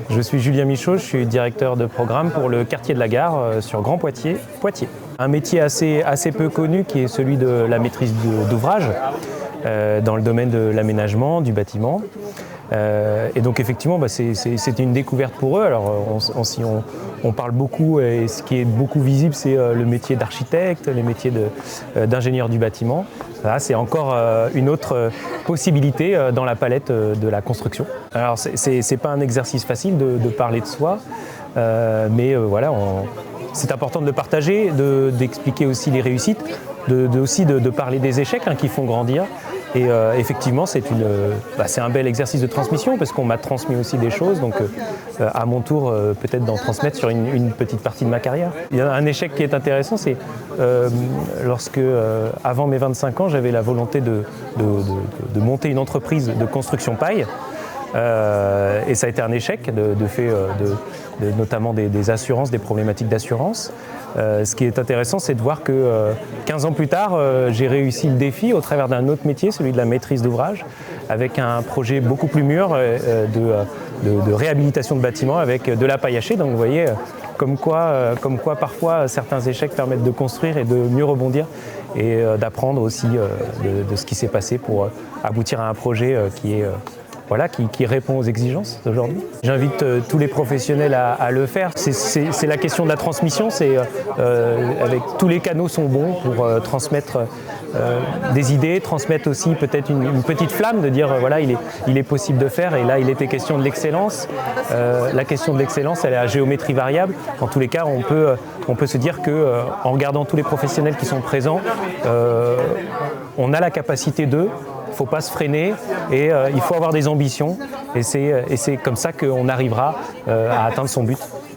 Je suis Julien Michaud, je suis directeur de programme pour le quartier de la Gare sur Grand Poitiers, Poitiers. Un métier assez peu connu qui est celui de la maîtrise d'ouvrage dans le domaine de l'aménagement, du bâtiment. Et donc effectivement, c'est une découverte pour eux. Alors on parle beaucoup et ce qui est beaucoup visible, c'est le métier d'architecte, les métiers d'ingénieur du bâtiment. Là, c'est encore une autre possibilité dans la palette de la construction. Alors c'est pas un exercice facile de parler de soi, mais voilà, c'est important de le partager, d'expliquer aussi les réussites, aussi de parler des échecs qui font grandir. Et effectivement, c'est un bel exercice de transmission parce qu'on m'a transmis aussi des choses, donc à mon tour peut-être d'en transmettre sur une petite partie de ma carrière. Il y a un échec qui est intéressant, c'est lorsque, avant mes 25 ans, j'avais la volonté de monter une entreprise de construction paille. Et ça a été un échec notamment des assurances, des problématiques d'assurance. Ce qui est intéressant, c'est de voir que 15 ans plus tard, j'ai réussi le défi au travers d'un autre métier, celui de la maîtrise d'ouvrage, avec un projet beaucoup plus mûr de réhabilitation de bâtiments avec de la paille hachée. Donc vous voyez, comme quoi parfois certains échecs permettent de construire et de mieux rebondir et d'apprendre aussi de ce qui s'est passé pour aboutir à un projet qui répond aux exigences d'aujourd'hui. J'invite tous les professionnels à le faire. C'est la question de la transmission. Avec tous les canaux sont bons pour transmettre des idées, transmettre aussi peut-être une petite flamme, de dire voilà, il est possible de faire. Et là, il était question de l'excellence. La question de l'excellence, elle est à géométrie variable. En tous les cas, on peut se dire que en regardant tous les professionnels qui sont présents, on a la capacité d'eux. Il ne faut pas se freiner et il faut avoir des ambitions et c'est comme ça qu'on arrivera à atteindre son but.